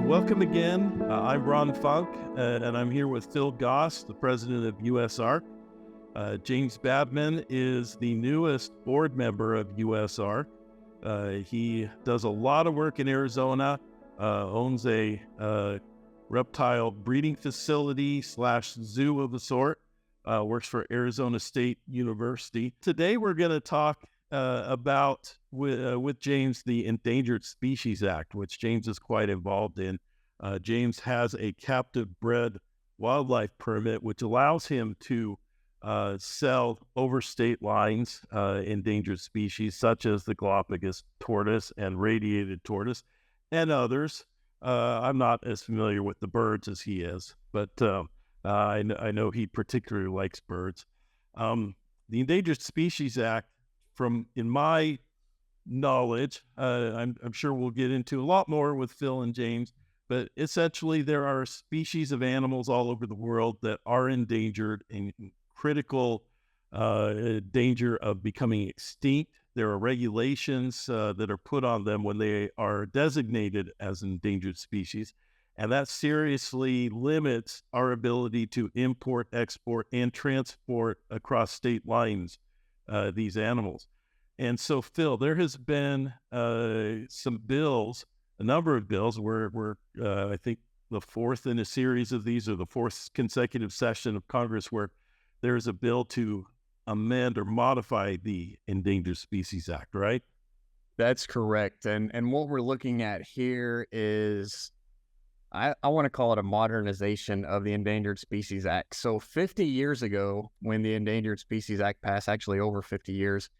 Welcome again. I'm Ron Funk, and I'm here with Phil Goss, the president of USARK. James Babman is the newest board member of USARK. He does a lot of work in Arizona, owns a reptile breeding facility / zoo of a sort, works for Arizona State University. Today we're going to talk about with James the Endangered Species Act, which James is quite involved in. James has a captive bred wildlife permit, which allows him to sell over state lines endangered species such as the Galapagos tortoise and radiated tortoise and others. I'm not as familiar with the birds as he is, but I know he particularly likes birds. The Endangered Species Act, in my knowledge, I'm sure we'll get into a lot more with Phil and James, but essentially there are species of animals all over the world that are endangered and in critical danger of becoming extinct. There are regulations that are put on them when they are designated as endangered species, and that seriously limits our ability to import, export, and transport across state lines these animals. And so, Phil, there has been some bills, a number of bills. We're I think the fourth in a series of these, or the fourth consecutive session of Congress, where there is a bill to amend or modify the Endangered Species Act, right? That's correct. And what we're looking at here is, I want to call it a modernization of the Endangered Species Act. So 50 years ago, when the Endangered Species Act passed, actually over 50 years,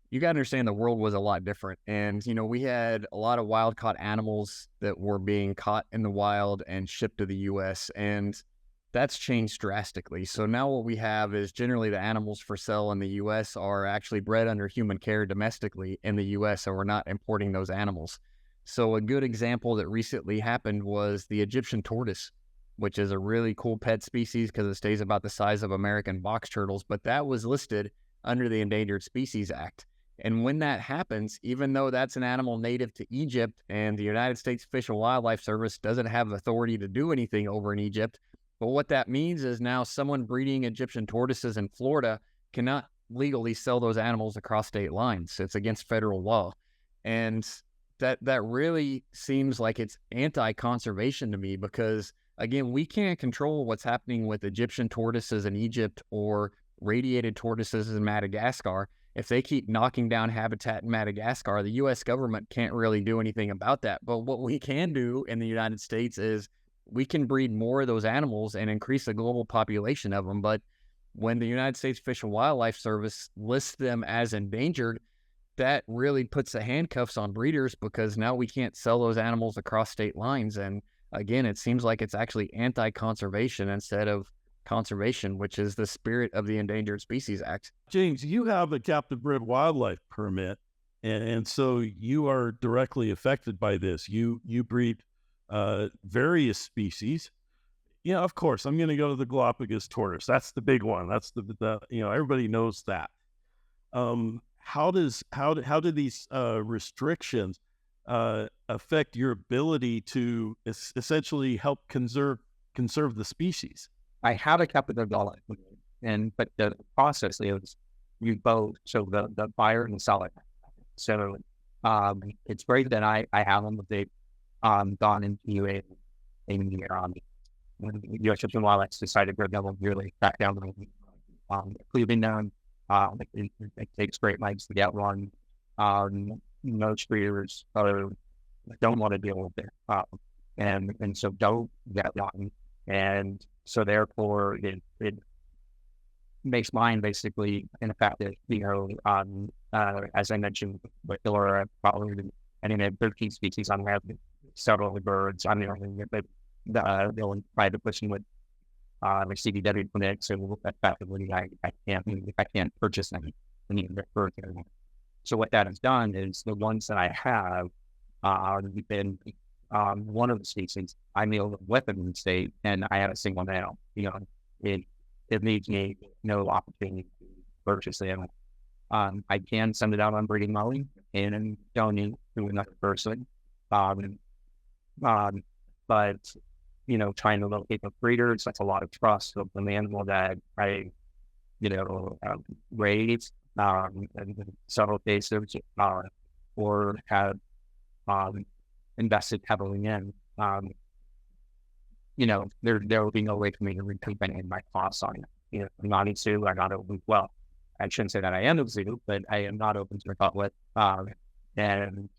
you got to understand the world was a lot different. And, we had a lot of wild caught animals that were being caught in the wild and shipped to the U.S. And that's changed drastically. So now what we have is generally the animals for sale in the U.S. are actually bred under human care domestically in the U.S., so we're not importing those animals. So a good example that recently happened was the Egyptian tortoise, which is a really cool pet species because it stays about the size of American box turtles, but that was listed under the Endangered Species Act. And when that happens, even though that's an animal native to Egypt and the United States Fish and Wildlife Service doesn't have authority to do anything over in Egypt, but what that means is now someone breeding Egyptian tortoises in Florida cannot legally sell those animals across state lines. It's against federal law. And that really seems like it's anti-conservation to me because, again, we can't control what's happening with Egyptian tortoises in Egypt or radiated tortoises in Madagascar. If they keep knocking down habitat in Madagascar, the U.S. government can't really do anything about that. But what we can do in the United States is we can breed more of those animals and increase the global population of them. But when the United States Fish and Wildlife Service lists them as endangered, that really puts the handcuffs on breeders because now we can't sell those animals across state lines. And again, it seems like it's actually anti-conservation instead of conservation, which is the spirit of the Endangered Species Act. James, you have a captive bred wildlife permit, and so you are directly affected by this. You breed various species. Of course, I'm going to go to the Galapagos tortoise. That's the big one. That's the everybody knows that. How do these restrictions affect your ability to essentially help conserve the species? I have a capital dollar, but the process is you both, so the buyer and the seller. So it's great that I have them, but they've gone into when the U.S. Fish and Wildlife decided to go really back down on cleaving them. It takes great lengths to get one. Most breeders don't want to deal with it, and so don't get one. And so therefore, it makes mine basically ineffective. As I mentioned, with Laura, probably, I have 13 species. I have several birds. I'm the only private person with my CBW clinic. So effectively, I can't purchase any of their birds anymore. So what that has done is the ones that I have been one of the species. I'm the only weapon in the state, and I have a single male. It leaves me no opportunity to purchase the animal. I can send it out on breeding molly and donate to another person. But but, trying to locate the breeders, that's a lot of trust of the animal that I, raised, in several cases, or have, invested heavily in. There will be no way for me to recoup any of my costs on it. I'm not in zoo, I'm not open. Well, I shouldn't say that I am in zoo, but I am not open to the public. And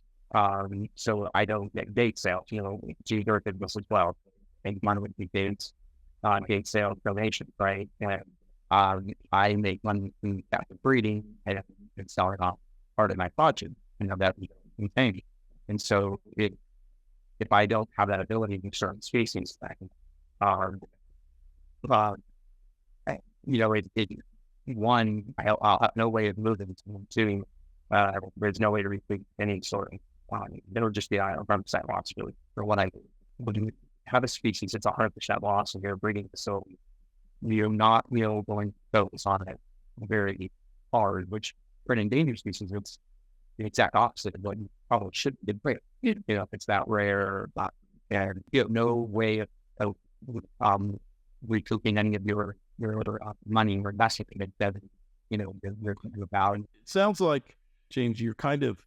so I don't get gate sales. USARK did this as well. And money would be gate sales donations, right? And I make money from captive breeding and selling off part of my budget, that we don't contain. And so if I don't have that ability to certain species, I'll have no way of moving to, there's no way to recoup any sort of, it'll just be 100% loss really for what I do. When you have a species, it's 100% loss in your breeding facility. You're not, going to focus on it very hard, which for an endangered species, it's the exact opposite of what you probably should be doing. If it's that rare, and you have no way of recouping any of your money or investing in it that you're about. It sounds like, James, you're kind of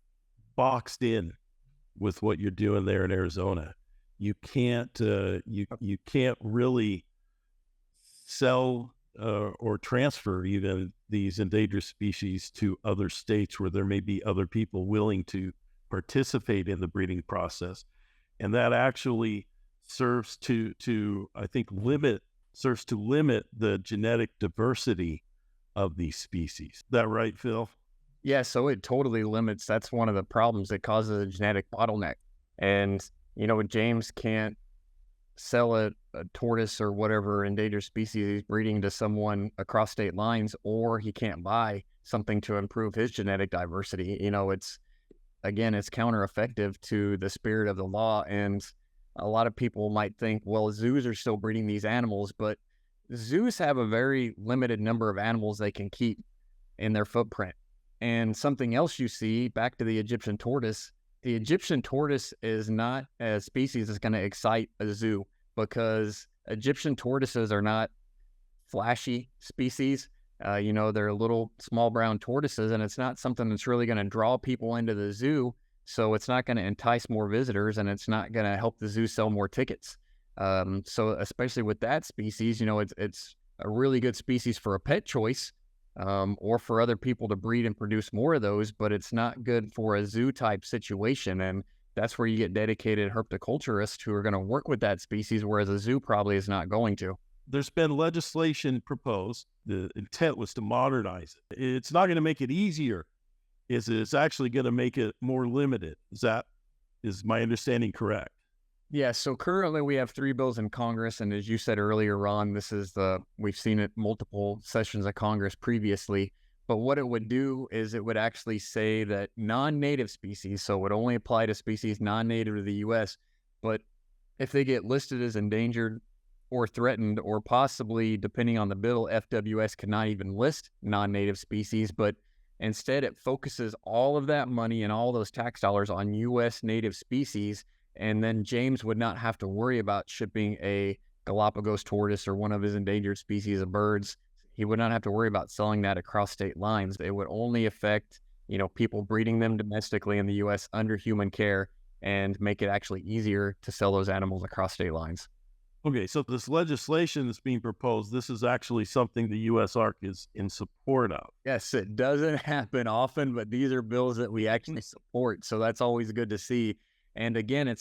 boxed in with what you're doing there in Arizona. You can't you can't really sell or transfer even these endangered species to other states where there may be other people willing to participate in the breeding process, and that actually serves to I think limit the genetic diversity of these species. Is that right, Phil? Yeah, so it totally limits. That's one of the problems that causes a genetic bottleneck. And James can't sell a tortoise or whatever endangered species he's breeding to someone across state lines, or he can't buy something to improve his genetic diversity. It's counter-effective to the spirit of the law. And a lot of people might think, well, zoos are still breeding these animals, but zoos have a very limited number of animals they can keep in their footprint. And something else you see, back to the Egyptian tortoise is not a species that's going to excite a zoo, because Egyptian tortoises are not flashy species. They're little small brown tortoises, and it's not something that's really going to draw people into the zoo. So it's not going to entice more visitors, and it's not going to help the zoo sell more tickets. So especially with that species, it's a really good species for a pet choice, or for other people to breed and produce more of those, but it's not good for a zoo type situation. And that's where you get dedicated herpetoculturists who are going to work with that species, whereas a zoo probably is not going to. There's been legislation proposed. The intent was to modernize it. It's not going to make it easier. It's actually going to make it more limited. Is my understanding correct? Yeah, so currently we have 3 bills in Congress, and as you said earlier, Ron, we've seen it multiple sessions of Congress previously, but what it would do is it would actually say that non-native species, so it would only apply to species non-native to the U.S., but if they get listed as endangered or threatened, or possibly, depending on the bill, FWS cannot even list non-native species, but instead it focuses all of that money and all those tax dollars on U.S. native species. And then James would not have to worry about shipping a Galapagos tortoise or one of his endangered species of birds. He would not have to worry about selling that across state lines. It would only affect, people breeding them domestically in the U.S. under human care, and make it actually easier to sell those animals across state lines. Okay, so this legislation that's being proposed, this is actually something the USARK is in support of. Yes, it doesn't happen often, but these are bills that we actually support. So that's always good to see. And again,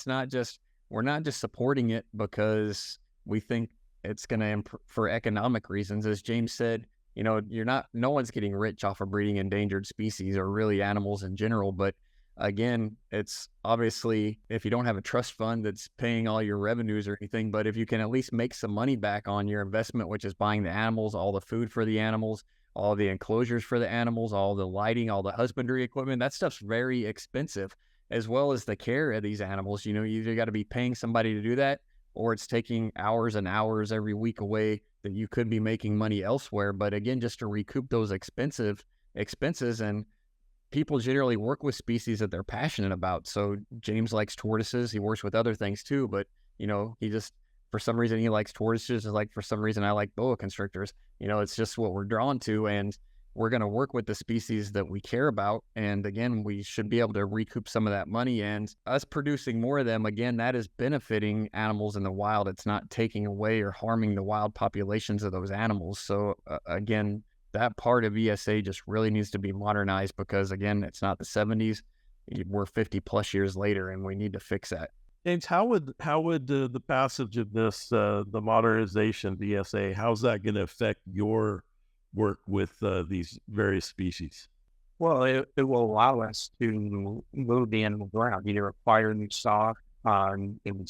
we're not just supporting it because we think it's going to improve for economic reasons. As James said, no one's getting rich off of breeding endangered species or really animals in general. But again, it's obviously, if you don't have a trust fund that's paying all your revenues or anything, but if you can at least make some money back on your investment, which is buying the animals, all the food for the animals, all the enclosures for the animals, all the lighting, all the husbandry equipment, that stuff's very expensive, as well as the care of these animals. You either got to be paying somebody to do that, or it's taking hours and hours every week away that you could be making money elsewhere. But again, just to recoup those expenses, and people generally work with species that they're passionate about. So James likes tortoises. He works with other things too, but He just, for some reason, he likes tortoises, like for some reason I like boa constrictors. It's just what we're drawn to, and we're going to work with the species that we care about. And again, we should be able to recoup some of that money, and us producing more of them, again, that is benefiting animals in the wild. It's not taking away or harming the wild populations of those animals. So again, that part of ESA just really needs to be modernized, because again, it's not the 70s. We're 50 plus years later, and we need to fix that. James, how would the passage of this, the modernization of the ESA, how's that going to affect your work with these various species? Well, it will allow us to move the animal around, either acquire new stock in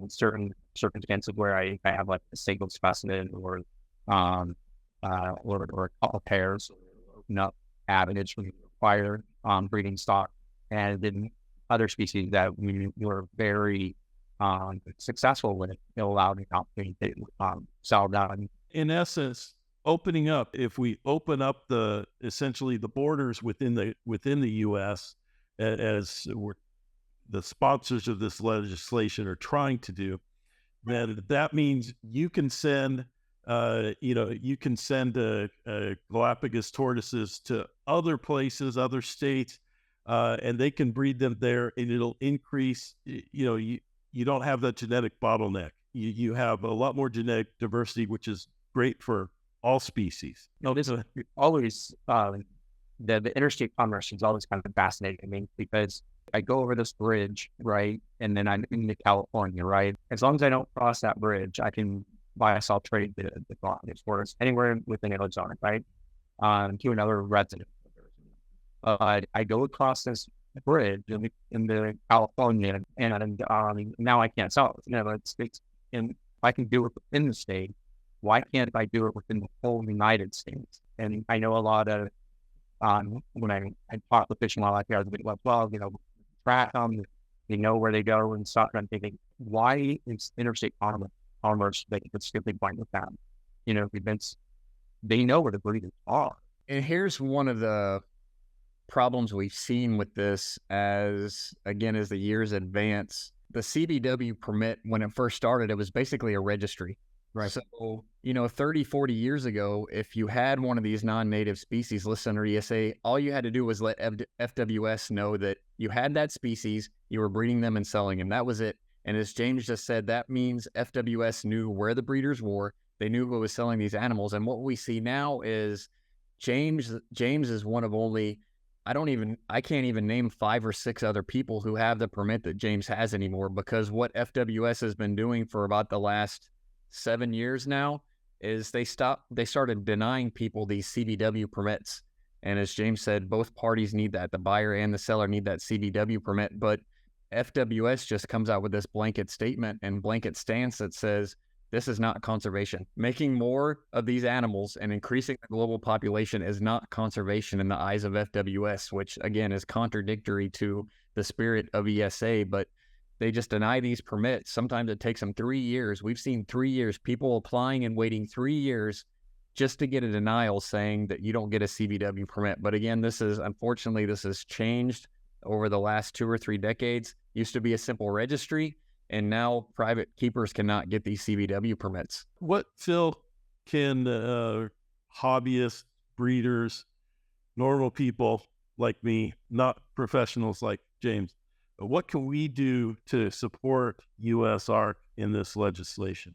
certain circumstances where I have like a single specimen or a couple pairs, or open up avenues for acquire breeding stock, and then other species that we were very successful with, it allowed the company to sell down. In essence, opening up, if we open up essentially the borders within the U.S., as the sponsors of this legislation are trying to do, then that means you can send Galapagos tortoises to other places, other states, and they can breed them there, and it'll increase. You don't have that genetic bottleneck. You have a lot more genetic diversity, which is great for all species. No, this is always the interstate commerce is always kind of fascinating to me, because I go over this bridge, right, and then I'm in California, right. As long as I don't cross that bridge, I can buy, sell, trade the Galapagos tortoise anywhere within Arizona, right, to another resident. I go across this bridge in the California, and now I can't sell it. It's and if I can do it within the state, why can't I do it within the whole United States? And I know a lot of when I talk with Fish and Wildlife here, well, track them, they know where they go and stuff. And I'm thinking, why is interstate commerce they could simply find with them? They know where the breeders are. And here's one of the problems we've seen with this as the years advance. The CBW permit, when it first started, it was basically a registry. Right. So, 30, 40 years ago, if you had one of these non-native species listed under ESA, all you had to do was let FWS know that you had that species, you were breeding them and selling them. That was it. And as James just said, that means FWS knew where the breeders were. They knew who was selling these animals. And what we see now is James is one of only, I can't even name 5 or 6 other people who have the permit that James has anymore, because what FWS has been doing for about the last 7 years now is they started denying people these CBW permits. And as James said, both parties need that. The buyer and the seller need that CBW permit. But FWS just comes out with this blanket statement and blanket stance that says, this is not conservation. Making more of these animals and increasing the global population is not conservation in the eyes of FWS, which again is contradictory to the spirit of ESA, but they just deny these permits. Sometimes it takes them 3 years. We've seen 3 years, people applying and waiting 3 years just to get a denial saying that you don't get a CBW permit. But again, unfortunately, this has changed over the last 2 or 3 decades. Used to be a simple registry, and now private keepers cannot get these CBW permits. What, Phil, can hobbyists, breeders, normal people like me, not professionals like James, what can we do to support USARK in this legislation?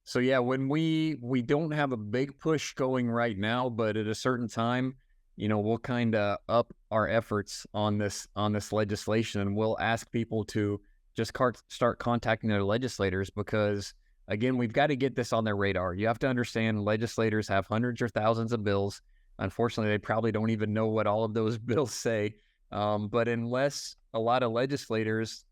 So yeah, when we don't have a big push going right now, but at a certain time, we'll kind of up our efforts on this legislation, and we'll ask people to just start contacting their legislators, because again, we've got to get this on their radar. You have to understand, legislators have hundreds or thousands of bills. Unfortunately, they probably don't even know what all of those bills say. But unless a lot of legislators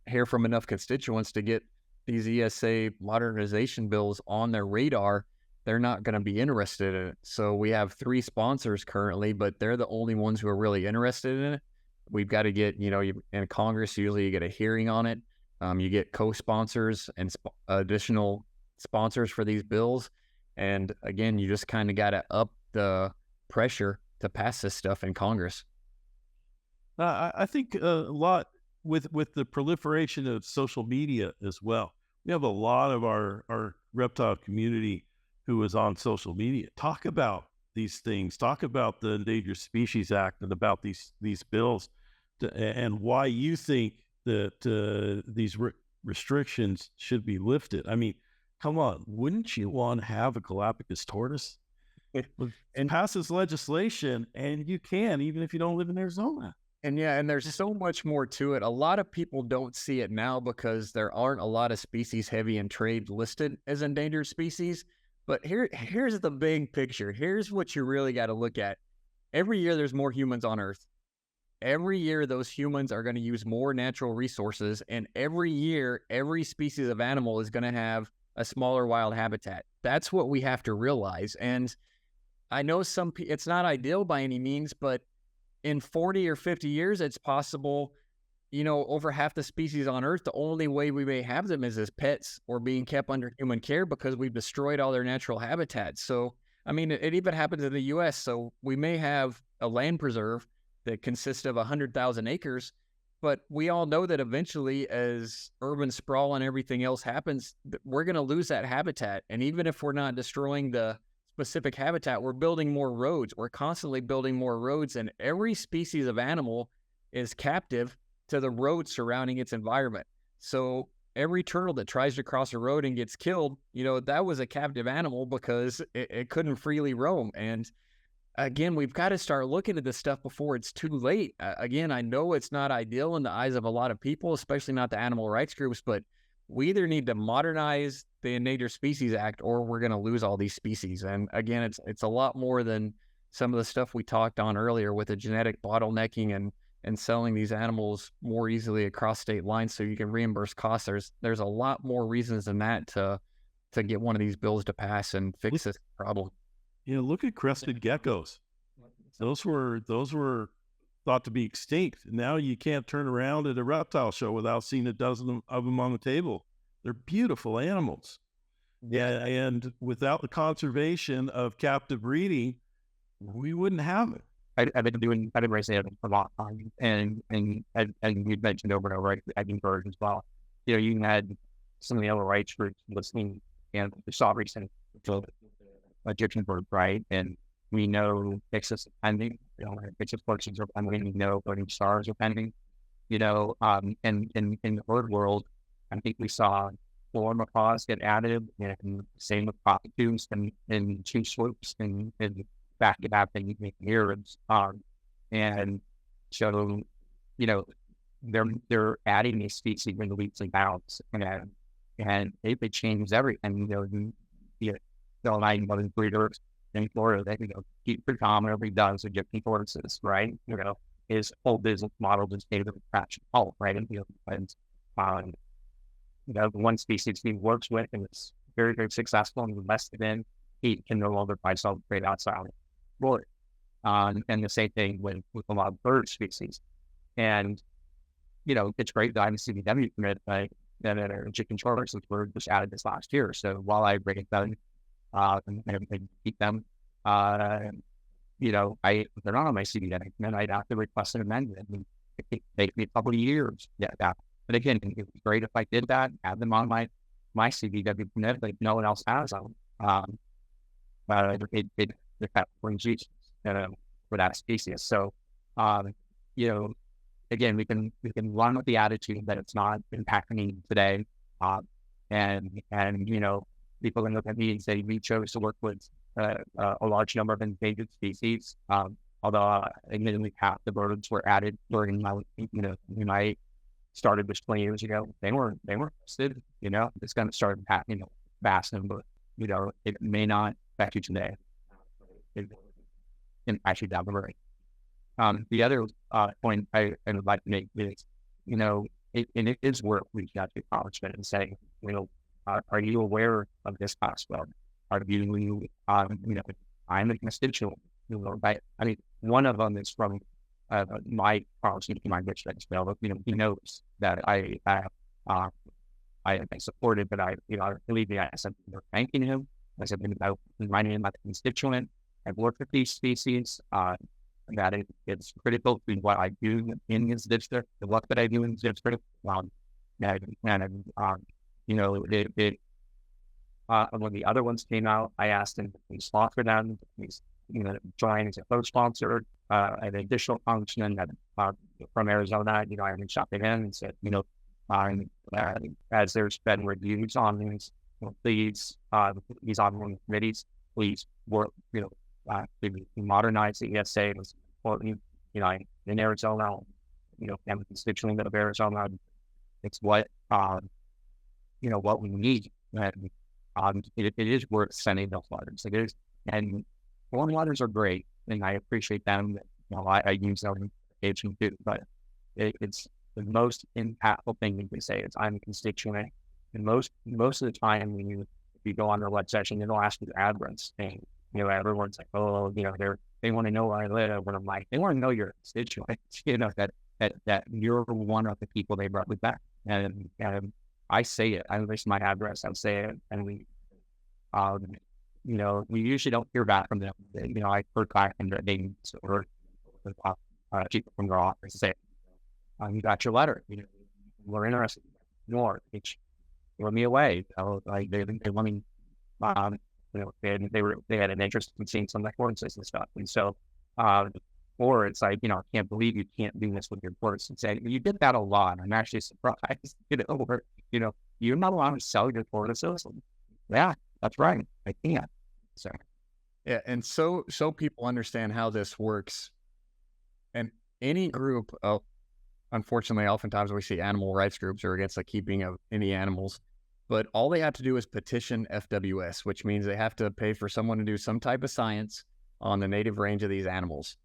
hear from enough constituents to get these ESA modernization bills on their radar, they're not going to be interested in it. So we have 3 sponsors currently, but they're the only ones who are really interested in it. We've got to get, in Congress, usually you get a hearing on it. You get co-sponsors and additional sponsors for these bills. And again, you just kind of got to up the pressure to pass this stuff in Congress. I think a lot with the proliferation of social media as well, we have a lot of our reptile community who is on social media. Talk about these things. Talk about the Endangered Species Act and about these bills, and why you think that these restrictions should be lifted. I mean, come on, wouldn't you want to have a Galapagos tortoise? And passes legislation, and you can, even if you don't live in Arizona. And yeah, and there's so much more to it. A lot of people don't see it now because there aren't a lot of species heavy in trade listed as endangered species. But here's the big picture. Here's what you really got to look at. Every year there's more humans on Earth. Every year those humans are going to use more natural resources, and every year every species of animal is going to have a smaller wild habitat. That's what we have to realize. And I know it's not ideal by any means, but in 40 or 50 years, it's possible, over half the species on Earth, the only way we may have them is as pets or being kept under human care because we've destroyed all their natural habitats. So, I mean, it even happens in the U.S. So we may have a land preserve that consists of 100,000 acres, but we all know that eventually as urban sprawl and everything else happens, we're going to lose that habitat. And even if we're not destroying the specific habitat, we're building more roads. We're constantly building more roads, and every species of animal is captive to the road surrounding its environment. So every turtle that tries to cross a road and gets killed, that was a captive animal because it couldn't freely roam. And again, we've got to start looking at this stuff before it's too late. Again, I know it's not ideal in the eyes of a lot of people, especially not the animal rights groups, but we either need to modernize the Endangered Species Act or we're going to lose all these species. And again, it's a lot more than some of the stuff we talked on earlier with the genetic bottlenecking and selling these animals more easily across state lines so you can reimburse costs. There's a lot more reasons than that to get one of these bills to pass and fix this problem. Look at crested geckos. Those were thought to be extinct. Now you can't turn around at a reptile show without seeing a dozen of them on the table. They're beautiful animals. Yeah, and without the conservation of captive breeding, we wouldn't have it. I've been raising it for a long time, and you've mentioned over and over, right, Edinburgh as well. You had some of the other rights groups listening, and we saw recent Egyptian bird, right? And we know Texas is pending. Texas portions are pending. We know voting stars are pending. And in the bird world, I think we saw floor macaws get added, and same with cockatoos and two swoops and back to back in years. And so, they're adding these species in the leaps and bounds, and it changes everything. The nine modern breeders in Florida that he predominantly does Egyptian tortoises, right? His whole business model is based on traction pulp, right? And the one species he works with and it's very, very successful and invested in, he can no longer buy sell trade outside of Florida. And the same thing with a lot of bird species. And it's great that I'm a CBW permit, but then Egyptian tortoises were just added this last year. So while I bring them and keep them, if they're not on my CBW, then I'd have to request an amendment. And it could take me a couple of years. But again, it would be great if I did that, have them on my CBW permit, but no one else has them. It brings Jesus for that species. So, again, we can run with the attitude that it's not impacting today, and people can look at me and say we chose to work with a large number of endangered species. Although admittedly half the birds were added during my when I started this 20 years ago, they were listed. It's going to start happening fast, but it may not affect you today. It actually down the road. The other point I would like to make is, it is worth reaching out to congressmen and saying, are you aware of this possibility? Are you, I'm a constituent, right? I mean, one of them is from my congressman, my rich bill, but he knows that I supported, but I believe me, I said, thanking him. I said, about reminding him about the constituent. I've worked with these species. that it's critical to what I do in this district, the work that I do in this district. You know, when the other ones came out, I asked him to sponsor them. He's, you know, joined as a co-sponsor, an additional congressman that, from Arizona. You know, I reached out to him and said, you know, as there's been reviews on these, please, these ongoing committees, please work, you know, to modernize the ESA. It was important, you know, in Arizona, you know, I'm a constituent of Arizona. It's what, you know, what we need. And it is worth sending those letters. It is, and foreign letters are great, and I appreciate them. You know, I use them occasionally too, but it's the most impactful thing you can say is I'm a constituent. And most of the time, if you go on their web session, it'll ask you the address. And, you know, everyone's like, oh, you know, they want to know where I live. And I'm like, they want to know your constituent, you know, that you're one of the people they brought back. And I say it. I list my address. I'll say it. And we, you know, we usually don't hear back from them. You know, I heard back from their names or people from their office say, you got your letter. You know, we're interested. Ignore it. Throw me away. Like they want me. You know, they had an interest in seeing some of the courses and stuff. And so, or it's like, you know, I can't believe you can't do this with your course, and say you did that a lot. I'm actually surprised. You know, where, you know, you're not allowed to sell your courses. Yeah, that's right. I can't. So, yeah, and so people understand how this works. And any group of, unfortunately, oftentimes we see animal rights groups are against the keeping of any animals, but all they have to do is petition FWS, which means they have to pay for someone to do some type of science on the native range of these animals.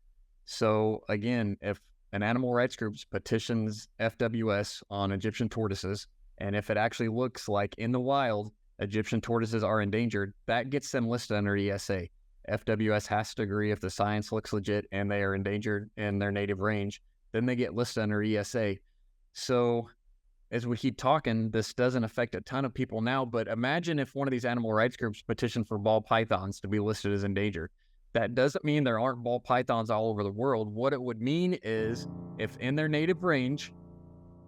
So again, if an animal rights group petitions FWS on Egyptian tortoises, and if it actually looks like in the wild, Egyptian tortoises are endangered, that gets them listed under ESA. FWS has to agree if the science looks legit and they are endangered in their native range, then they get listed under ESA. So as we keep talking, this doesn't affect a ton of people now, but imagine if one of these animal rights groups petitioned for ball pythons to be listed as endangered. That doesn't mean there aren't ball pythons all over the world. What it would mean is if in their native range,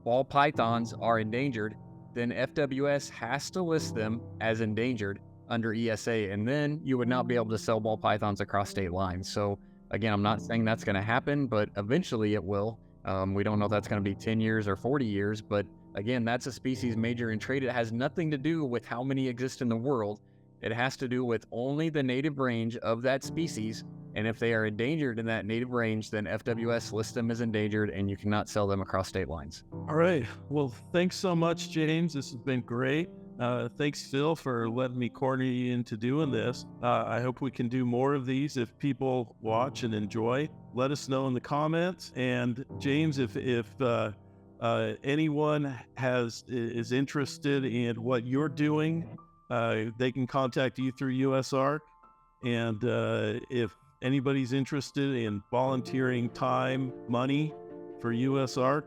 ball pythons are endangered, then FWS has to list them as endangered under ESA, and then you would not be able to sell ball pythons across state lines. So again, I'm not saying that's going to happen, but eventually it will. We don't know if that's going to be 10 years or 40 years, but again, that's a species major in trade. It has nothing to do with how many exist in the world. It has to do with only the native range of that species. And if they are endangered in that native range, then FWS lists them as endangered and you cannot sell them across state lines. All right. Well, thanks so much, James. This has been great. Thanks, Phil, for letting me corner you into doing this. I hope we can do more of these. If people watch and enjoy, let us know in the comments. And James, if anyone is interested in what you're doing, they can contact you through USARK. And if anybody's interested in volunteering time, money for USARK,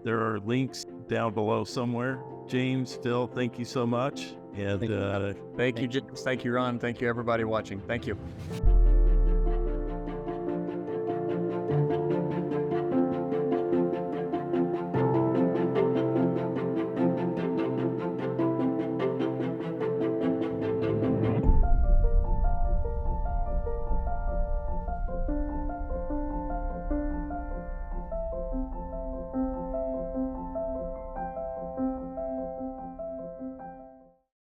there are links down below somewhere. James, Phil, thank you so much. And thank you, James. Thank you, Ron. Thank you, everybody watching. Thank you.